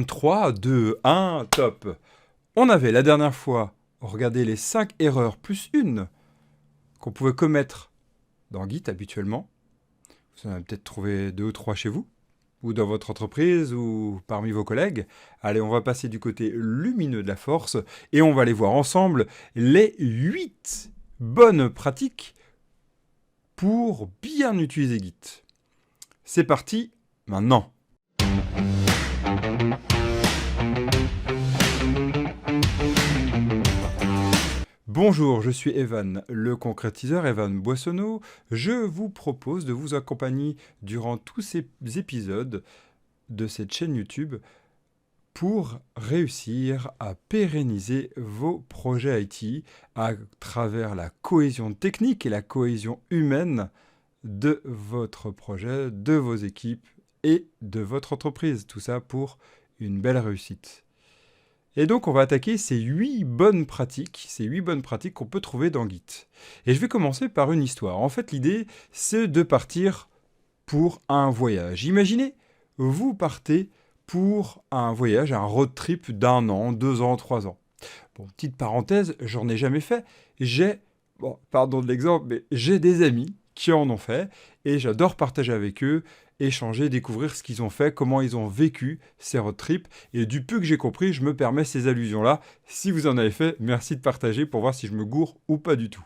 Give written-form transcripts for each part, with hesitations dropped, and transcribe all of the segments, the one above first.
3, 2, 1, top. On avait la dernière fois regardé les 5 erreurs plus une qu'on pouvait commettre dans Git habituellement. Vous en avez peut-être trouvé 2 ou 3 chez vous, ou dans votre entreprise, ou parmi vos collègues. Allez, on va passer du côté lumineux de la force, et on va aller voir ensemble les 8 bonnes pratiques pour bien utiliser Git. C'est parti, maintenant. Bonjour, je suis Evan, le concrétiseur Evan Boissonneau. Je vous propose de vous accompagner durant tous ces épisodes de cette chaîne YouTube pour réussir à pérenniser vos projets IT à travers la cohésion technique et la cohésion humaine de votre projet, de vos équipes et de votre entreprise. Tout ça pour une belle réussite. Et donc, on va attaquer ces 8 bonnes pratiques qu'on peut trouver dans Git. Et je vais commencer par une histoire. En fait, l'idée, c'est de partir pour un voyage. Imaginez, vous partez pour un voyage, un road trip d'1 an, 2 ans, 3 ans. Bon, petite parenthèse, j'en ai jamais fait. Pardon de l'exemple, mais j'ai des amis qui en ont fait et j'adore partager avec eux, échanger, découvrir ce qu'ils ont fait, comment ils ont vécu ces road trips. Et du peu que j'ai compris, je me permets ces allusions-là. Si vous en avez fait, merci de partager pour voir si je me gourre ou pas du tout.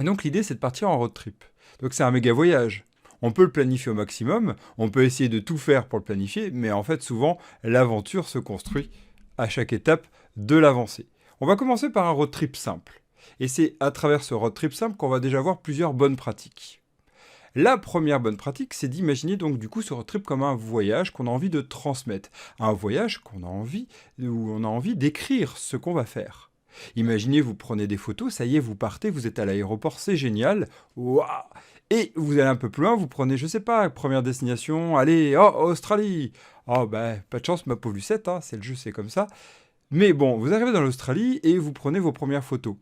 Et donc l'idée, c'est de partir en road trip. Donc c'est un méga voyage. On peut le planifier au maximum, on peut essayer de tout faire pour le planifier, mais en fait, souvent, l'aventure se construit à chaque étape de l'avancée. On va commencer par un road trip simple. Et c'est à travers ce road trip simple qu'on va déjà voir plusieurs bonnes pratiques. La première bonne pratique, c'est d'imaginer donc du coup ce road trip comme un voyage qu'on a envie de transmettre. Un voyage qu'on a envie, où on a envie d'écrire ce qu'on va faire. Imaginez, vous prenez des photos, ça y est, vous partez, vous êtes à l'aéroport, c'est génial. Waouh! Et vous allez un peu plus loin, vous prenez, je sais pas, première destination, allez, oh, Australie! Oh, ben, pas de chance, ma pauvre Lucette, hein, c'est le jeu, c'est comme ça. Mais bon, vous arrivez dans l'Australie et vous prenez vos premières photos.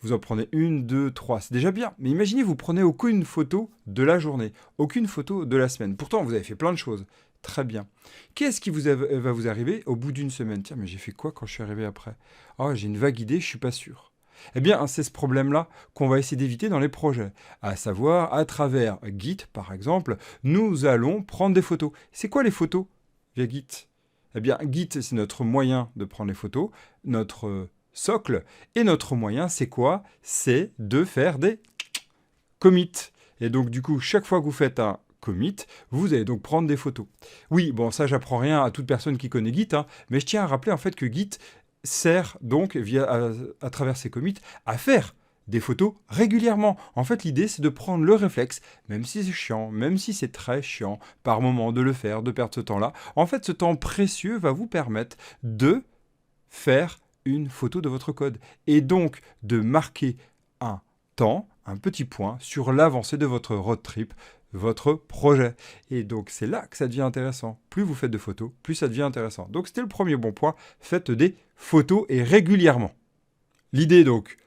Vous en prenez 1, 2, 3, c'est déjà bien. Mais imaginez, vous prenez aucune photo de la journée, aucune photo de la semaine. Pourtant, vous avez fait plein de choses. Très bien. Qu'est-ce qui va vous arriver au bout d'une semaine? Tiens, mais j'ai fait quoi quand je suis arrivé après? Oh, j'ai une vague idée, je suis pas sûr. Eh bien, c'est ce problème-là qu'on va essayer d'éviter dans les projets. À savoir, à travers Git, par exemple, nous allons prendre des photos. C'est quoi les photos via Git? Eh bien, Git, c'est notre moyen de prendre les photos, notre socle. Et notre moyen, c'est quoi? C'est de faire des commits. Et donc, du coup, chaque fois que vous faites un commit, vous allez donc prendre des photos. Oui, bon, ça, j'apprends rien à toute personne qui connaît Git, hein, mais je tiens à rappeler en fait que Git sert donc, à travers ses commits, à faire des photos régulièrement. En fait, l'idée, c'est de prendre le réflexe, même si c'est chiant, même si c'est très chiant, par moment de le faire, de perdre ce temps-là. En fait, ce temps précieux va vous permettre de faire une photo de votre code et donc de marquer un temps, un petit point sur l'avancée de votre road trip, votre projet. Et donc c'est là que ça devient intéressant. Plus vous faites de photos, plus ça devient intéressant. Donc c'était le premier bon point, faites des photos et régulièrement. L'idée donc,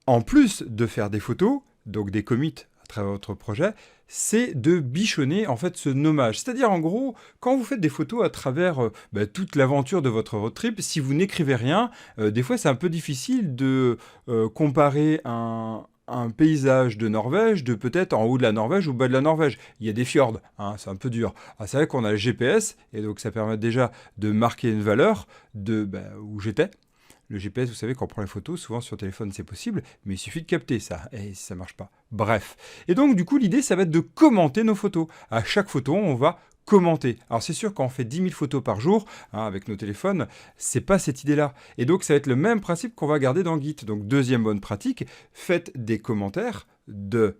en plus de faire des photos, donc des commits à travers votre projet, c'est de bichonner en fait ce nommage. C'est-à-dire en gros, quand vous faites des photos à travers toute l'aventure de votre road trip, si vous n'écrivez rien, des fois c'est un peu difficile de comparer un paysage de Norvège de peut-être en haut de la Norvège ou bas de la Norvège. Il y a des fjords, hein, c'est un peu dur. Ah, c'est vrai qu'on a le GPS, et donc ça permet déjà de marquer une valeur de où j'étais. Le GPS, vous savez, quand on prend les photos, souvent sur téléphone c'est possible, mais il suffit de capter ça, et ça marche pas. Bref. Et donc du coup, l'idée, ça va être de commenter nos photos. À chaque photo, on va commenter. Alors c'est sûr, quand on fait 10 000 photos par jour, hein, avec nos téléphones, c'est pas cette idée-là. Et donc ça va être le même principe qu'on va garder dans Git. Donc deuxième bonne pratique, faites des commentaires de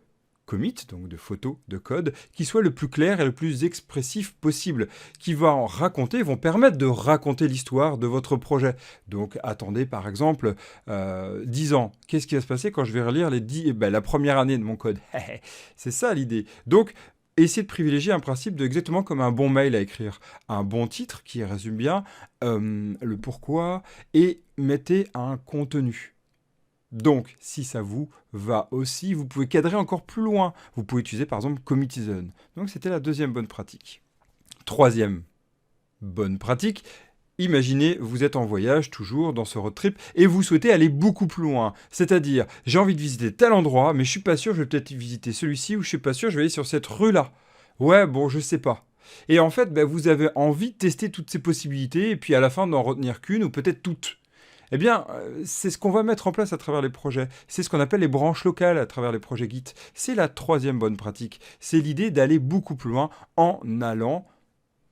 commit, donc de photos, de code, qui soit le plus clair et le plus expressif possible, qui va en raconter, vont permettre de raconter l'histoire de votre projet. Donc attendez par exemple 10 ans, qu'est-ce qui va se passer quand je vais relire la première année de mon code? C'est ça l'idée. Donc essayez de privilégier un principe exactement comme un bon mail à écrire. Un bon titre qui résume bien le pourquoi et mettez un contenu. Donc, si ça vous va aussi, vous pouvez cadrer encore plus loin. Vous pouvez utiliser par exemple Committizone. Donc, c'était la deuxième bonne pratique. Troisième bonne pratique. Imaginez, vous êtes en voyage, toujours dans ce road trip, et vous souhaitez aller beaucoup plus loin. C'est-à-dire, j'ai envie de visiter tel endroit, mais je suis pas sûr, je vais peut-être visiter celui-ci, ou je suis pas sûr, je vais aller sur cette rue-là. Ouais, bon, je sais pas. Et en fait, vous avez envie de tester toutes ces possibilités, et puis à la fin d'en retenir qu'une, ou peut-être toutes. Eh bien, c'est ce qu'on va mettre en place à travers les projets. C'est ce qu'on appelle les branches locales à travers les projets Git. C'est la troisième bonne pratique. C'est l'idée d'aller beaucoup plus loin en allant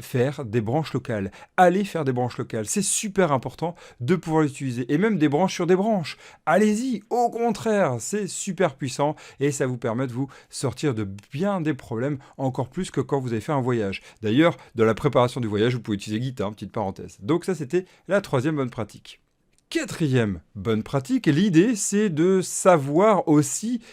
faire des branches locales. Allez faire des branches locales. C'est super important de pouvoir l'utiliser. Et même des branches sur des branches. Allez-y, au contraire, c'est super puissant et ça vous permet de vous sortir de bien des problèmes, encore plus que quand vous avez fait un voyage. D'ailleurs, dans la préparation du voyage, vous pouvez utiliser Git, hein, petite parenthèse. Donc ça, c'était la troisième bonne pratique. Quatrième bonne pratique, l'idée c'est de savoir aussi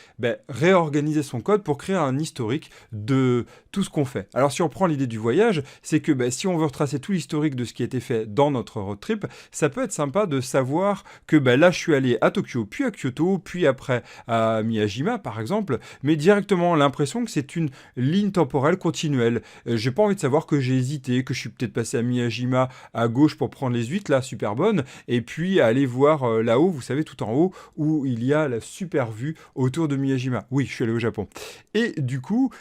réorganiser son code pour créer un historique de tout ce qu'on fait. Alors si on prend l'idée du voyage, c'est que si on veut retracer tout l'historique de ce qui a été fait dans notre road trip, ça peut être sympa de savoir que là je suis allé à Tokyo, puis à Kyoto, puis après à Miyajima par exemple, mais directement l'impression que c'est une ligne temporelle continuelle. J'ai pas envie de savoir que j'ai hésité, que je suis peut-être passé à Miyajima à gauche pour prendre les huîtres là, super bonnes, et puis aller voir là-haut, vous savez, tout en haut, où il y a la super vue autour de Miyajima. Oui, je suis allé au Japon. Et du coup,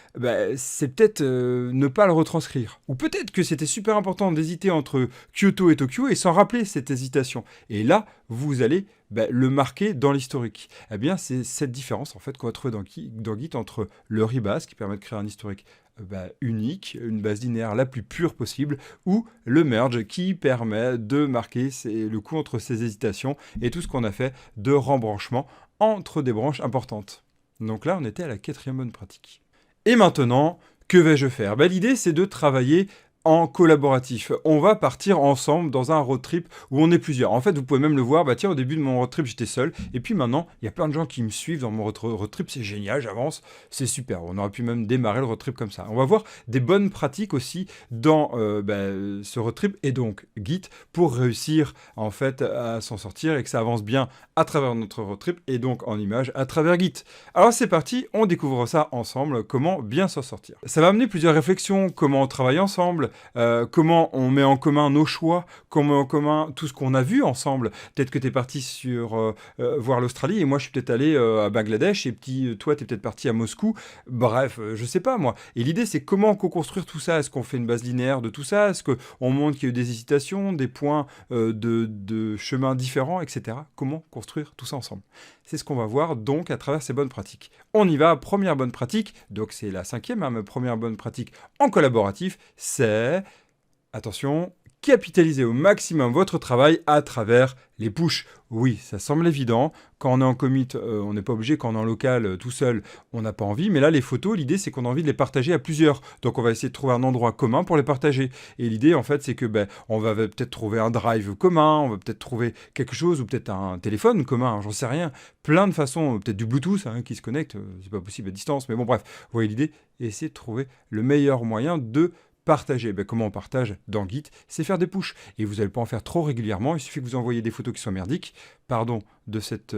c'est peut-être ne pas le retranscrire. Ou peut-être que c'était super important d'hésiter entre Kyoto et Tokyo et s'en rappeler cette hésitation. Et là, vous allez le marquer dans l'historique. Eh bien, c'est cette différence en fait qu'on va trouver dans Git entre le rebase qui permet de créer un historique unique, une base linéaire la plus pure possible, ou le merge qui permet de marquer le coup entre ces hésitations et tout ce qu'on a fait de rembranchement entre des branches importantes. Donc là, on était à la quatrième bonne pratique. Et maintenant, que vais-je faire ? L'idée, c'est de travailler en collaboratif. On va partir ensemble dans un road trip où on est plusieurs. En fait, vous pouvez même le voir, tiens, au début de mon road trip, j'étais seul, et puis maintenant, il y a plein de gens qui me suivent dans mon road trip, c'est génial, j'avance, c'est super. On aurait pu même démarrer le road trip comme ça. On va voir des bonnes pratiques aussi dans ce road trip, et donc Git, pour réussir en fait à s'en sortir et que ça avance bien à travers notre road trip, et donc en image à travers Git. Alors c'est parti, on découvre ça ensemble, comment bien s'en sortir. Ça va amener plusieurs réflexions, comment on travaille ensemble, comment on met en commun nos choix, comment on met en commun tout ce qu'on a vu ensemble. Peut-être que tu es parti voir l'Australie et moi je suis peut-être allé à Bangladesh et toi tu es peut-être parti à Moscou. Bref, je sais pas moi. Et l'idée c'est comment co-construire tout ça. Est-ce qu'on fait une base linéaire de tout ça ? Est-ce qu'on montre qu'il y a eu des hésitations, des points de chemins différents, etc. Comment construire tout ça ensemble ? C'est ce qu'on va voir donc à travers ces bonnes pratiques. On y va, première bonne pratique, donc c'est la cinquième, ma première bonne pratique en collaboratif, c'est, attention, capitaliser au maximum votre travail à travers les pushs. Oui, ça semble évident. Quand on est en commit, on n'est pas obligé. Quand on est en local, tout seul, on n'a pas envie. Mais là, les photos, l'idée, c'est qu'on a envie de les partager à plusieurs. Donc, on va essayer de trouver un endroit commun pour les partager. Et l'idée, en fait, c'est que on va peut-être trouver un drive commun, on va peut-être trouver quelque chose, ou peut-être un téléphone commun, j'en sais rien. Plein de façons, peut-être du Bluetooth qui se connecte. C'est pas possible à distance. Mais bon, bref, vous voyez l'idée. Essayer de trouver le meilleur moyen de partager. Comment on partage dans Git ? C'est faire des pushs. Et vous n'allez pas en faire trop régulièrement. Il suffit que vous envoyiez des photos qui soient merdiques. Pardon de cette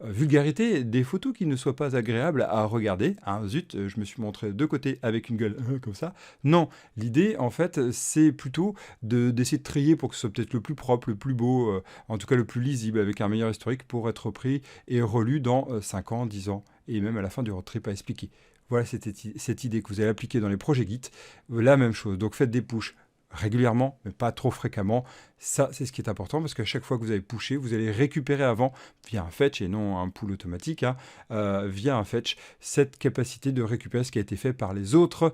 vulgarité. Des photos qui ne soient pas agréables à regarder. Zut, je me suis montré de côté avec une gueule comme ça. Non, l'idée, en fait, c'est plutôt d'essayer de trier pour que ce soit peut-être le plus propre, le plus beau, en tout cas le plus lisible, avec un meilleur historique pour être repris et relu dans 5 ans, 10 ans, et même à la fin du road trip à expliquer. Voilà cette idée que vous allez appliquer dans les projets Git. La même chose. Donc faites des pushes régulièrement, mais pas trop fréquemment. Ça, c'est ce qui est important parce qu'à chaque fois que vous avez pushé, vous allez récupérer avant, via un fetch et non un pull automatique, via un fetch, cette capacité de récupérer ce qui a été fait par les autres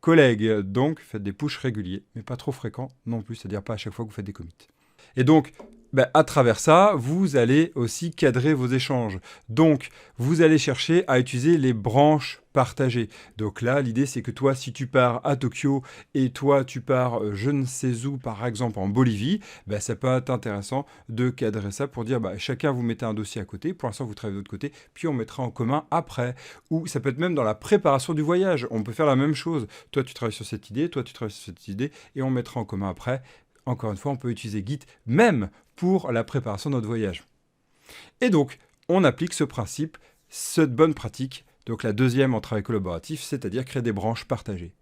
collègues. Donc faites des pushes réguliers, mais pas trop fréquents non plus, c'est-à-dire pas à chaque fois que vous faites des commits. Et donc, à travers ça, vous allez aussi cadrer vos échanges. Donc, vous allez chercher à utiliser les branches partagées. Donc là, l'idée, c'est que toi, si tu pars à Tokyo et toi, tu pars je ne sais où, par exemple en Bolivie, ça peut être intéressant de cadrer ça pour dire, chacun vous mettez un dossier à côté. Pour l'instant, vous travaillez de l'autre côté, puis on mettra en commun après. Ou ça peut être même dans la préparation du voyage. On peut faire la même chose. Toi, tu travailles sur cette idée, toi, tu travailles sur cette idée, et on mettra en commun après. Encore une fois, on peut utiliser Git même pour la préparation de notre voyage. Et donc, on applique ce principe, cette bonne pratique, donc la deuxième en travail collaboratif, c'est-à-dire créer des branches partagées.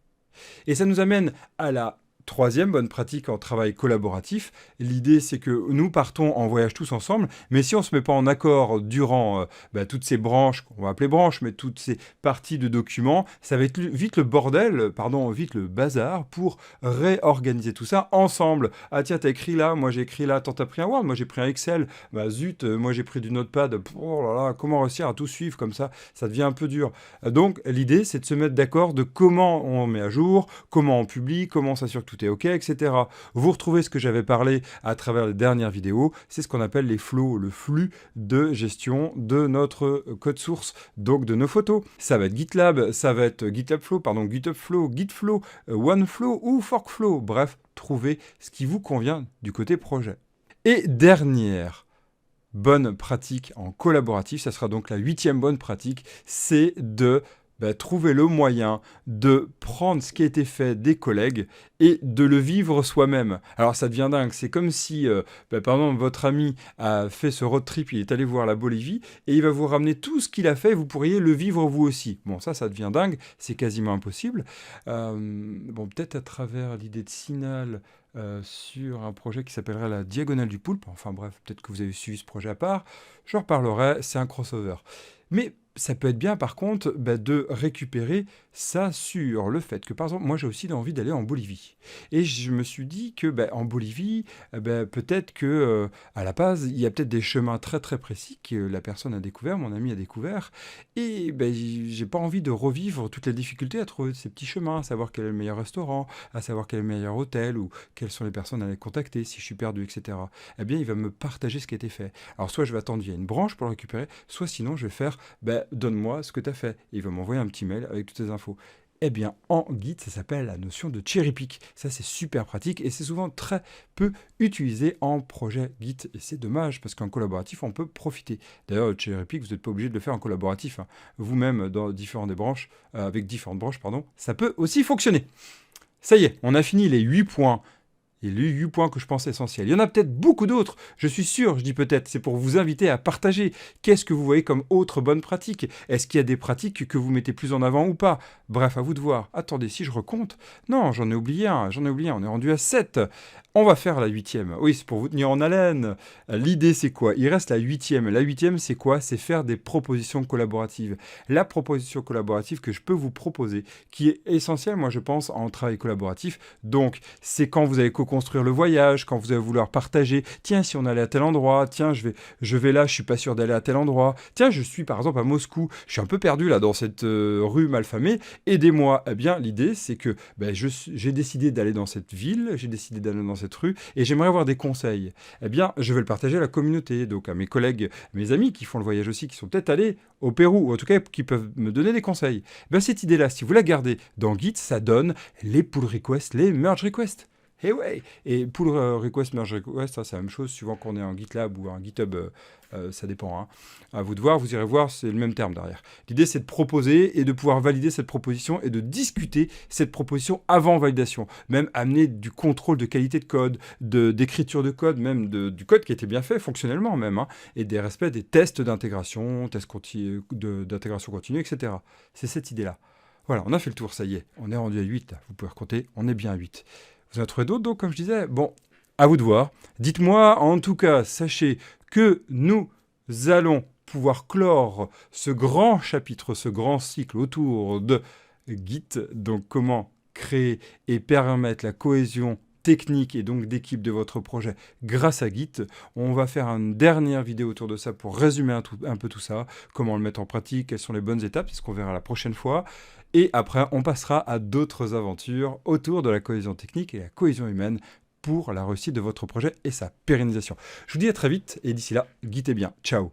Et ça nous amène à la Troisième bonne pratique en travail collaboratif, l'idée c'est que nous partons en voyage tous ensemble, mais si on ne se met pas en accord durant toutes ces branches, qu'on va appeler branches, mais toutes ces parties de documents, ça va être vite le bordel, pardon, vite le bazar pour réorganiser tout ça ensemble. Ah tiens, t'as écrit là, moi j'ai écrit là, attends, t'as pris un Word, moi j'ai pris un Excel, bah zut, moi j'ai pris du Notepad, oh là là, comment réussir à tout suivre comme ça devient un peu dur. Donc l'idée c'est de se mettre d'accord de comment on met à jour, comment on publie, comment on s'assure que tout est OK, etc. Vous retrouvez ce que j'avais parlé à travers les dernières vidéos, c'est ce qu'on appelle les flows, le flux de gestion de notre code source, donc de nos photos. Ça va être GitLab, ça va être GitLab Flow, pardon, GitHub Flow, Gitflow, OneFlow ou Forkflow. Bref, trouvez ce qui vous convient du côté projet. Et dernière bonne pratique en collaboratif, ça sera donc la 8e bonne pratique, c'est de trouver le moyen de prendre ce qui a été fait des collègues et de le vivre soi-même. Alors ça devient dingue, c'est comme si, par exemple, votre ami a fait ce road trip, il est allé voir la Bolivie, et il va vous ramener tout ce qu'il a fait, vous pourriez le vivre vous aussi. Bon, ça devient dingue, c'est quasiment impossible. Bon, peut-être à travers l'idée de Sinal, sur un projet qui s'appellerait la Diagonale du Poulpe, enfin bref, peut-être que vous avez suivi ce projet à part, je reparlerai, c'est un crossover. Mais ça peut être bien, par contre, de récupérer ça sur le fait que, par exemple, moi, j'ai aussi envie d'aller en Bolivie. Et je me suis dit que, en Bolivie, peut-être que, à la base, il y a peut-être des chemins très, très précis que la personne a découvert, mon ami a découvert. Et j'ai pas envie de revivre toutes les difficultés à trouver ces petits chemins, à savoir quel est le meilleur restaurant, à savoir quel est le meilleur hôtel, ou quelles sont les personnes à aller contacter si je suis perdu, etc. Eh bien, il va me partager ce qui a été fait. Alors, soit je vais attendre, il y a une branche pour le récupérer, soit sinon, je vais faire, donne-moi ce que tu as fait. Et il va m'envoyer un petit mail avec toutes ces infos. Eh bien, en Git, ça s'appelle la notion de cherry pick. Ça, c'est super pratique et c'est souvent très peu utilisé en projet Git. Et c'est dommage parce qu'en collaboratif, on peut profiter. D'ailleurs, le cherry pick, vous n'êtes pas obligé de le faire en collaboratif. Hein. Vous-même, dans différentes branches, avec différentes branches, pardon, ça peut aussi fonctionner. Ça y est, on a fini les 8 points. Et les 8 points que je pense essentiels. Il y en a peut-être beaucoup d'autres, je suis sûr, je dis peut-être, c'est pour vous inviter à partager. Qu'est-ce que vous voyez comme autre bonne pratique? Est-ce qu'il y a des pratiques que vous mettez plus en avant ou pas? Bref, à vous de voir. Attendez, si je recompte, non, j'en ai oublié un, on est rendu à 7. On va faire la 8e. Oui, c'est pour vous tenir en haleine. L'idée, c'est quoi? Il reste la 8e. La 8e, c'est quoi? C'est faire des propositions collaboratives. La proposition collaborative que je peux vous proposer, qui est essentielle, moi, je pense, en travail collaboratif. Donc, c'est quand vous allez co-construire le voyage, quand vous allez vouloir partager. Tiens, si on allait à tel endroit, tiens, je vais là, je suis pas sûr d'aller à tel endroit. Tiens, je suis par exemple à Moscou, je suis un peu perdu là dans cette rue malfamée. Aidez-moi. Eh bien, l'idée, c'est que j'ai décidé d'aller dans cette ville, j'ai décidé d'aller dans cette rue, et j'aimerais avoir des conseils. Eh bien, je vais le partager à la communauté, donc à mes collègues, mes amis qui font le voyage aussi, qui sont peut-être allés au Pérou, ou en tout cas qui peuvent me donner des conseils. Eh bien, cette idée-là, si vous la gardez dans Git, ça donne les pull requests, les merge requests. Et ouais, et pull request, merge request, ça c'est la même chose, suivant qu'on est en GitLab ou en GitHub, ça dépend. Hein. À vous de voir, vous irez voir, c'est le même terme derrière. L'idée c'est de proposer et de pouvoir valider cette proposition et de discuter cette proposition avant validation. Même amener du contrôle de qualité de code, d'écriture de code, même du code qui a été bien fait fonctionnellement même, hein, et des respects des tests d'intégration, d'intégration continue, etc. C'est cette idée-là. Voilà, on a fait le tour, ça y est, on est rendu à 8, là. Vous pouvez recompter, on est bien à 8. Vous en avez trouvé d'autres, donc, comme je disais? Bon, à vous de voir. Dites-moi, en tout cas, sachez que nous allons pouvoir clore ce grand chapitre, ce grand cycle autour de Git, donc comment créer et permettre la cohésion technique et donc d'équipe de votre projet grâce à Git. On va faire une dernière vidéo autour de ça pour résumer un peu tout ça, comment le mettre en pratique, quelles sont les bonnes étapes, c'est ce qu'on verra la prochaine fois. Et après, on passera à d'autres aventures autour de la cohésion technique et la cohésion humaine pour la réussite de votre projet et sa pérennisation. Je vous dis à très vite et d'ici là, Git est bien. Ciao.